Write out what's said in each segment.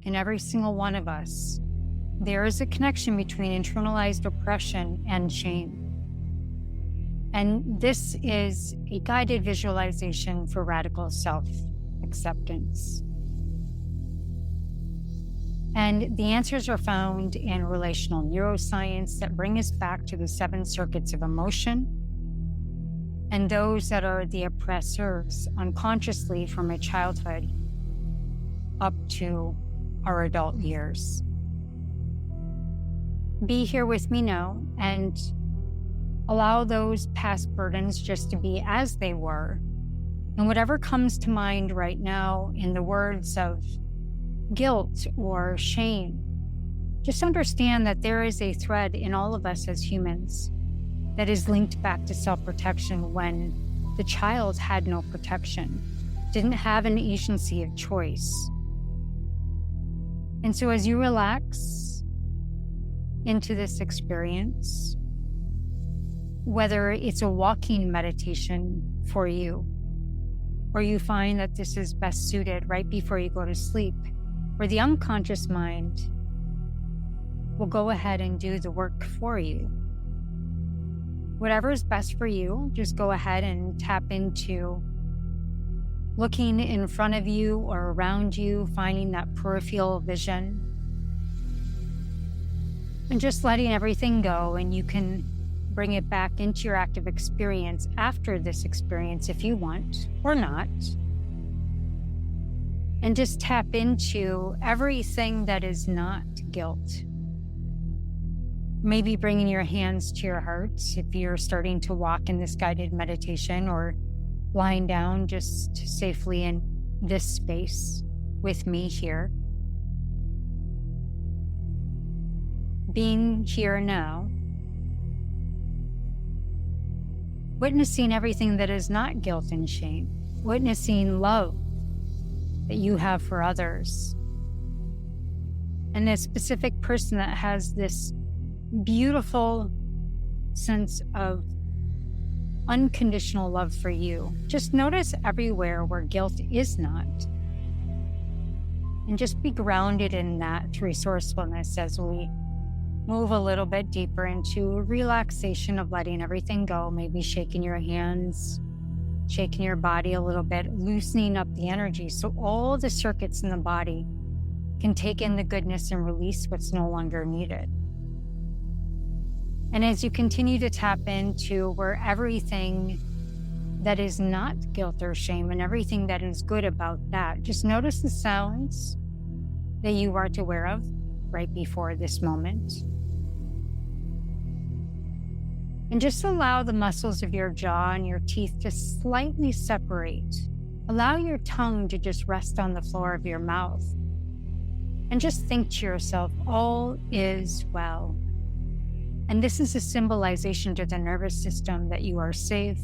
in every single one of us, there is a connection between internalized oppression and shame. And this is a guided visualization for radical self-acceptance. And the answers are found in relational neuroscience that bring us back to the 7 circuits of emotion, and those that are the oppressors unconsciously from a childhood up to our adult years. Be here with me now and allow those past burdens just to be as they were. And whatever comes to mind right now in the words of guilt or shame, just understand that there is a thread in all of us as humans that is linked back to self-protection when the child had no protection, didn't have an agency of choice. And so as you relax into this experience, whether it's a walking meditation for you, or you find that this is best suited right before you go to sleep, where the unconscious mind will go ahead and do the work for you. Whatever is best for you, just go ahead and tap into looking in front of you or around you, finding that peripheral vision, and just letting everything go. And you can bring it back into your active experience after this experience if you want, or not. And just tap into everything that is not guilt. Maybe bringing your hands to your heart if you're starting to walk in this guided meditation, or lying down just safely in this space with me here. Being here now, witnessing everything that is not guilt and shame, witnessing love that you have for others, and a specific person that has this beautiful sense of unconditional love for you. Just notice everywhere where guilt is not, and just be grounded in that resourcefulness as we move a little bit deeper into a relaxation of letting everything go, maybe shaking your hands, shaking your body a little bit, loosening up the energy so all the circuits in the body can take in the goodness and release what's no longer needed. And as you continue to tap into where everything that is not guilt or shame and everything that is good about that, just notice the sounds that you are aware of right before this moment. And just allow the muscles of your jaw and your teeth to slightly separate. Allow your tongue to just rest on the floor of your mouth. And just think to yourself, all is well. And this is a symbolization to the nervous system that you are safe,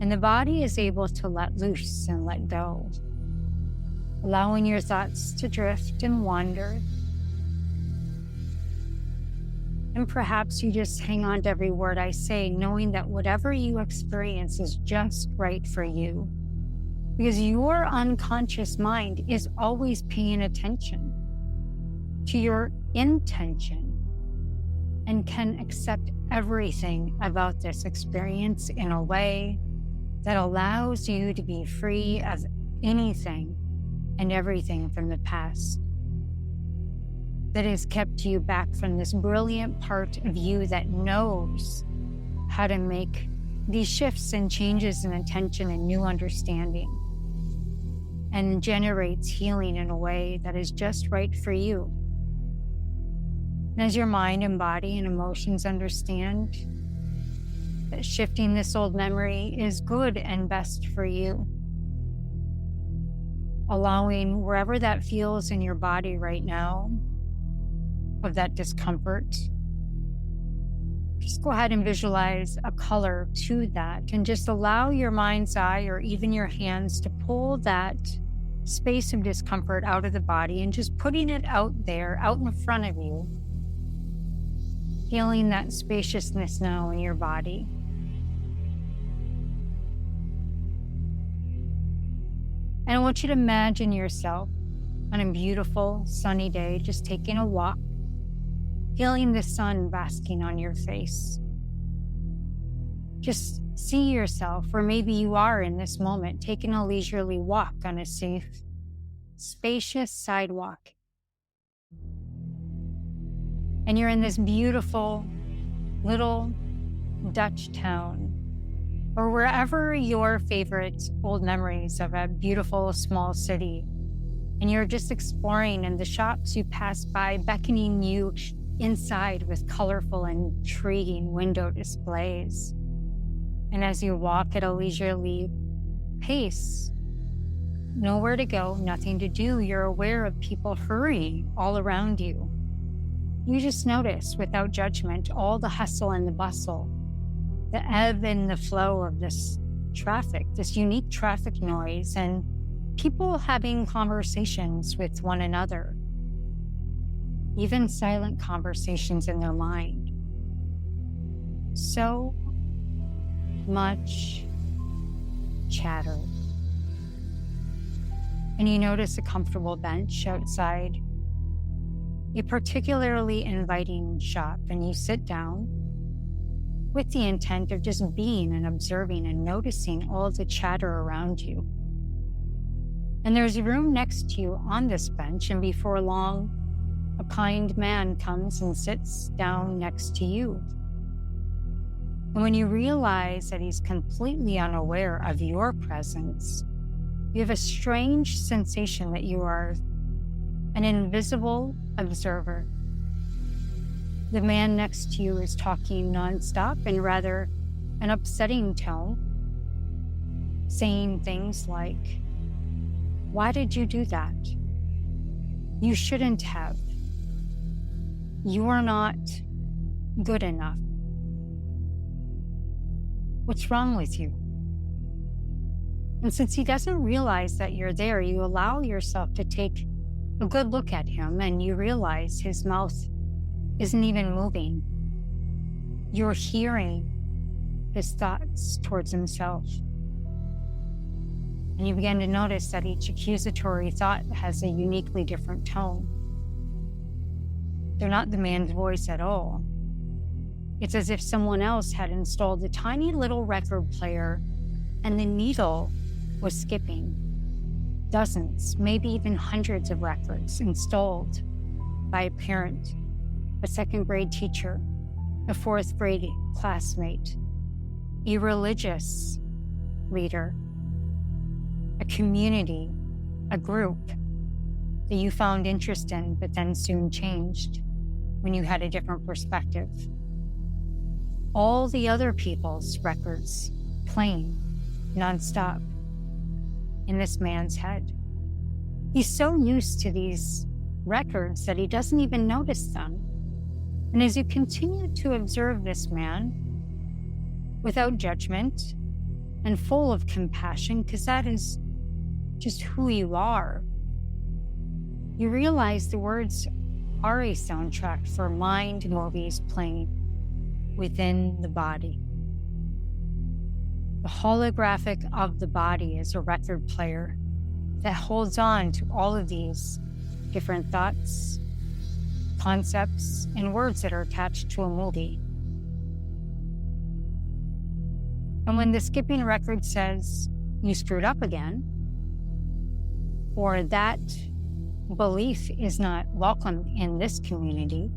and the body is able to let loose and let go, allowing your thoughts to drift and wander. And perhaps you just hang on to every word I say, knowing that whatever you experience is just right for you, because your unconscious mind is always paying attention to your intention and can accept everything about this experience in a way that allows you to be free of anything and everything from the past that has kept you back from this brilliant part of you that knows how to make these shifts and changes in intention and new understanding, and generates healing in a way that is just right for you. And as your mind and body and emotions understand that shifting this old memory is good and best for you, allowing wherever that feels in your body right now of that discomfort, just go ahead and visualize a color to that, and just allow your mind's eye or even your hands to pull that space of discomfort out of the body and just putting it out there, out in front of you. Feeling that spaciousness now in your body. And I want you to imagine yourself on a beautiful sunny day, just taking a walk, feeling the sun basking on your face. Just see yourself, or maybe you are in this moment, taking a leisurely walk on a safe, spacious sidewalk. And you're in this beautiful little Dutch town, or wherever your favorite old memories of a beautiful small city. And you're just exploring, and the shops you pass by beckoning you inside with colorful and intriguing window displays. And as you walk at a leisurely pace, nowhere to go, nothing to do, you're aware of people hurrying all around you. You just notice, without judgment, all the hustle and the bustle, the ebb and the flow of this traffic, this unique traffic noise, and people having conversations with one another, even silent conversations in their mind. So much chatter. And you notice a comfortable bench outside a particularly inviting shop, and you sit down with the intent of just being and observing and noticing all the chatter around you. And there's a room next to you on this bench, and before long, a kind man comes and sits down next to you. And when you realize that he's completely unaware of your presence, you have a strange sensation that you are an invisible observer. The man next to you is talking nonstop in rather an upsetting tone, saying things like, "Why did you do that? You shouldn't have. You are not good enough. What's wrong with you?" And since he doesn't realize that you're there, you allow yourself to take a good look at him, and you realize his mouth isn't even moving. You're hearing his thoughts towards himself. And you begin to notice that each accusatory thought has a uniquely different tone. They're not the man's voice at all. It's as if someone else had installed a tiny little record player and the needle was skipping. Dozens, maybe even hundreds of records installed by a parent, a second grade teacher, a fourth grade classmate, a religious leader, a community, a group that you found interest in, but then soon changed when you had a different perspective. All the other people's records playing nonstop in this man's head. He's so used to these records that he doesn't even notice them. And as you continue to observe this man without judgment and full of compassion, because that is just who you are, you realize the words are a soundtrack for mind movies playing within the body. The holographic of the body is a record player that holds on to all of these different thoughts, concepts, and words that are attached to a movie. And when the skipping record says, "You screwed up again," or "that belief is not welcome in this community,"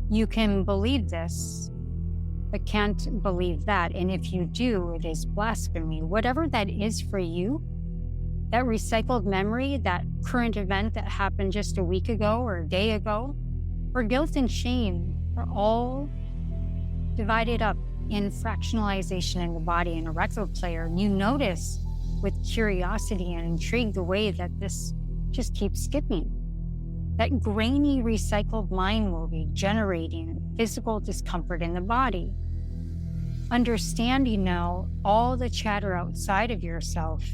you can believe this, but can't believe that. And if you do, it is blasphemy. Whatever that is for you, that recycled memory, that current event that happened just a week ago or a day ago, or guilt and shame are all divided up in fractionalization in the body in a record player. And you notice with curiosity and intrigue the way that this just keeps skipping. That grainy recycled mind movie generating physical discomfort in the body. Understanding now all the chatter outside of yourself,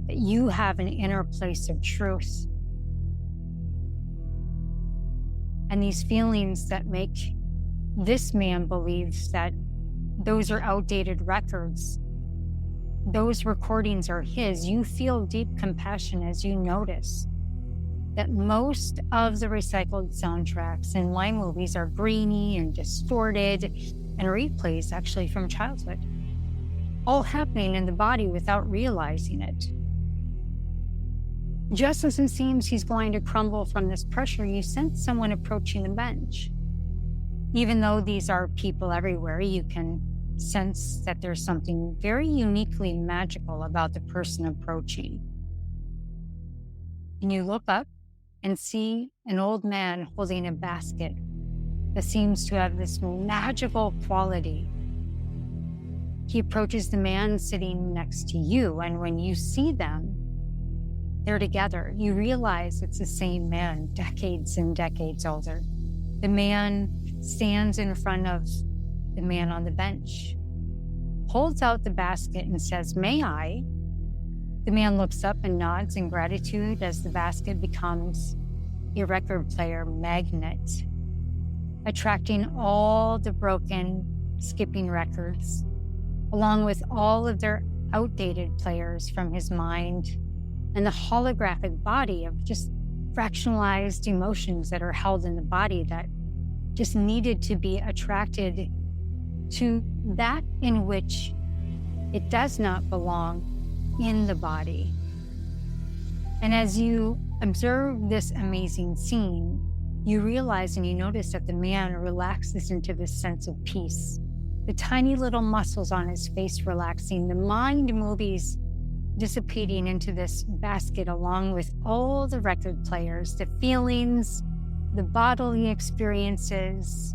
that you have an inner place of truth. And these feelings that make this man believe that those are outdated records, those recordings are his. You feel deep compassion as you notice that most of the recycled soundtracks in my movies are grainy and distorted and replays actually from childhood, all happening in the body without realizing it. Just as it seems he's going to crumble from this pressure, you sense someone approaching the bench. Even though these are people everywhere, you can sense that there's something very uniquely magical about the person approaching. And you look up and see an old man holding a basket that seems to have this magical quality. He approaches the man sitting next to you, and when you see them, they're together. You realize it's the same man, decades and decades older. The man stands in front of the man on the bench, holds out the basket and says, "May I?" The man looks up and nods in gratitude as the basket becomes a record player magnet, attracting all the broken, skipping records, along with all of their outdated players from his mind and the holographic body of just fractionalized emotions that are held in the body that just needed to be attracted to that in which it does not belong in the body. And as you observe this amazing scene, you realize and you notice that the man relaxes into this sense of peace. The tiny little muscles on his face relaxing, the mind movies dissipating into this basket along with all the record players, the feelings, the bodily experiences,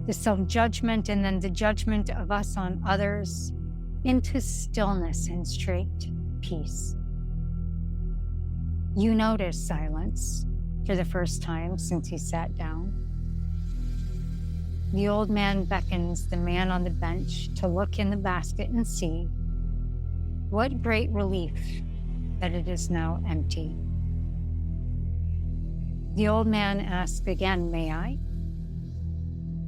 the self-judgment, and then the judgment of us on others, into stillness and straight peace. You notice silence for the first time since he sat down. The old man beckons the man on the bench to look in the basket and see. What great relief that it is now empty. The old man asks again, "May I?"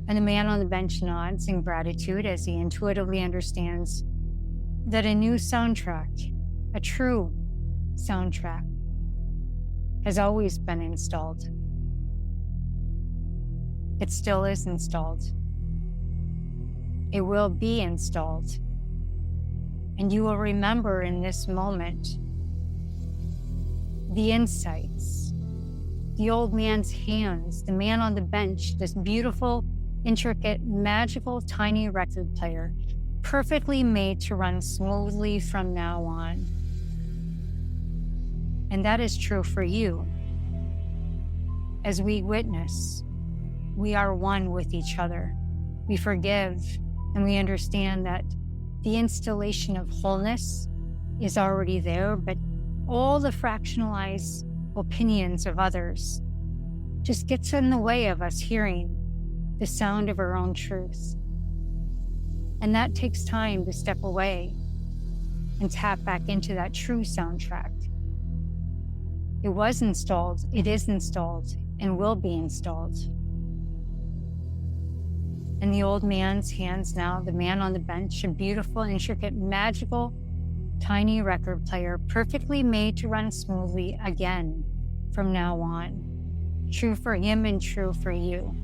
And the man on the bench nods in gratitude as he intuitively understands that a new soundtrack, a true soundtrack, has always been installed. It still is installed. It will be installed. And you will remember in this moment the insights, the old man's hands, the man on the bench, this beautiful, intricate, magical, tiny record player, perfectly made to run smoothly from now on. And that is true for you. As we witness, we are one with each other. We forgive, and we understand that the installation of wholeness is already there, but all the fractionalized opinions of others just gets in the way of us hearing the sound of our own truth. And that takes time to step away and tap back into that true soundtrack. It was installed, it is installed, and will be installed. In the old man's hands now, the man on the bench, a beautiful, intricate, magical, tiny record player, perfectly made to run smoothly again from now on. True for him and true for you.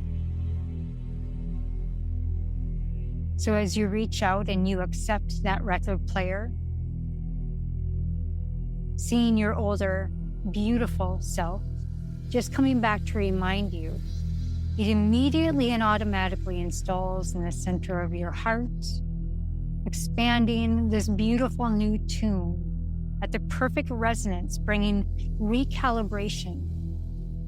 So as you reach out and you accept that record player, seeing your older, beautiful self just coming back to remind you, it immediately and automatically installs in the center of your heart, expanding this beautiful new tune at the perfect resonance, bringing recalibration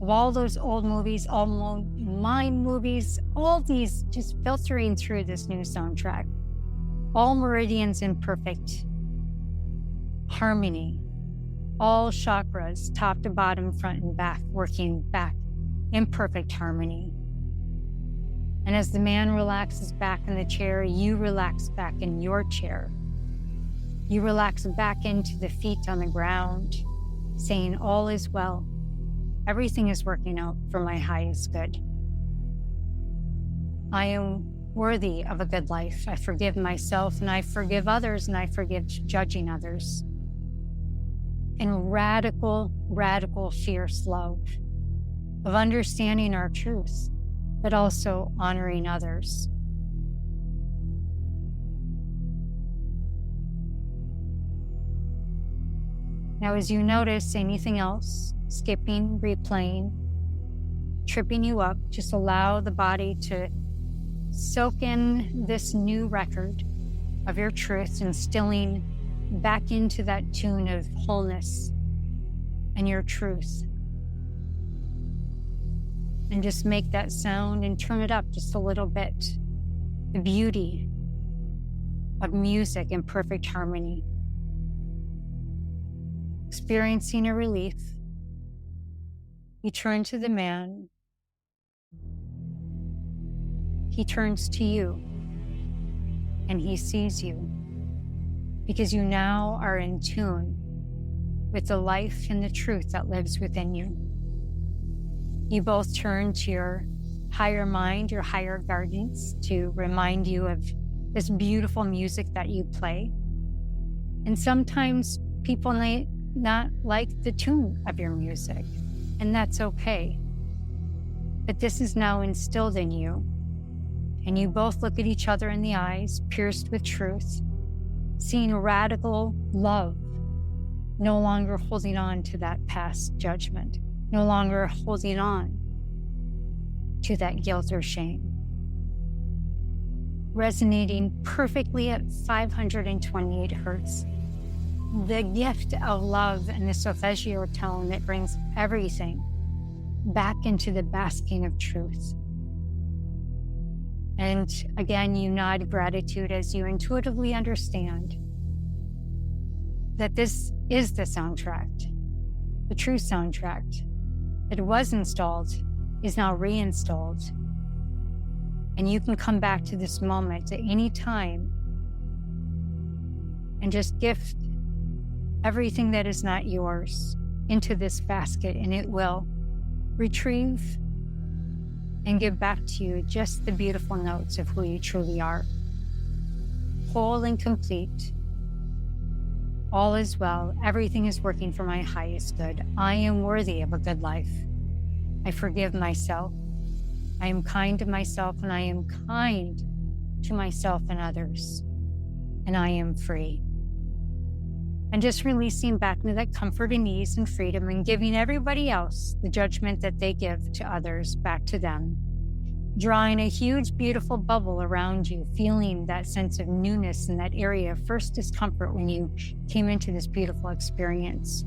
of all those old movies, all mind movies, all these just filtering through this new soundtrack. All meridians in perfect harmony. All chakras, top to bottom, front and back, working back in perfect harmony. And as the man relaxes back in the chair, you relax back in your chair. You relax back into the feet on the ground, saying, all is well. Everything is working out for my highest good. I am worthy of a good life. I forgive myself and I forgive others and I forgive judging others. and radical, radical, fierce love of understanding our truth, but also honoring others. Now, as you notice anything else, skipping, replaying, tripping you up, just allow the body to soak in this new record of your truth, instilling back into that tune of wholeness and your truth. And just make that sound and turn it up just a little bit. The beauty of music in perfect harmony. Experiencing a relief, you turn to the man. He turns to you, and he sees you, because you now are in tune with the life and the truth that lives within you. You both turn to your higher mind, your higher guardians, to remind you of this beautiful music that you play. And sometimes people may not like the tune of your music, and that's okay. But this is now instilled in you, and you both look at each other in the eyes, pierced with truth, seeing radical love, no longer holding on to that past judgment, no longer holding on to that guilt or shame. Resonating perfectly at 528 hertz. The gift of love and the solfeggio tone that brings everything back into the basking of truth. And again, you nod gratitude as you intuitively understand that this is the soundtrack, the true soundtrack. That was installed is now reinstalled. And you can come back to this moment at any time and just gift everything that is not yours into this basket, and it will retrieve and give back to you just the beautiful notes of who you truly are. Whole and complete. All is well. Everything is working for my highest good. I am worthy of a good life. I forgive myself. I am kind to myself, and I am kind to myself and others. And I am free. And just releasing back into that comfort and ease and freedom, and giving everybody else the judgment that they give to others back to them. Drawing a huge, beautiful bubble around you, feeling that sense of newness in that area of first discomfort when you came into this beautiful experience.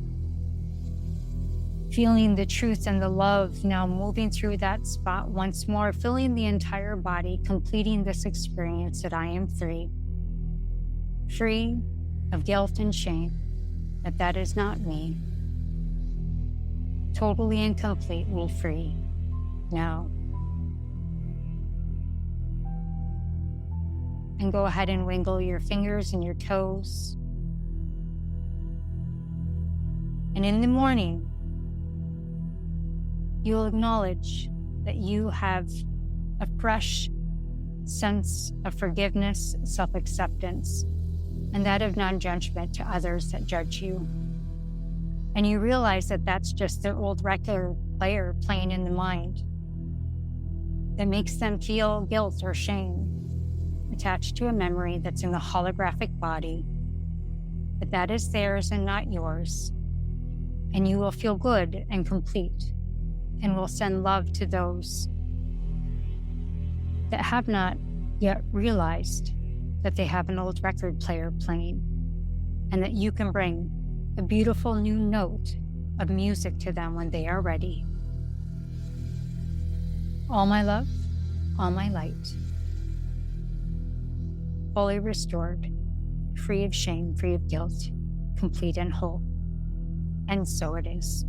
Feeling the truth and the love now moving through that spot once more, filling the entire body, completing this experience that I am free. Free of guilt and shame, that is not me. Totally and completely free now. And go ahead and wiggle your fingers and your toes. And in the morning, you'll acknowledge that you have a fresh sense of forgiveness, self-acceptance, and that of non-judgment to others that judge you. And you realize that that's just the old record player playing in the mind that makes them feel guilt or shame attached to a memory that's in the holographic body, but that is theirs and not yours. And you will feel good and complete, and will send love to those that have not yet realized that they have an old record player playing, and that you can bring a beautiful new note of music to them when they are ready. All my love, all my light. Fully restored, free of shame, free of guilt, complete and whole. And so it is.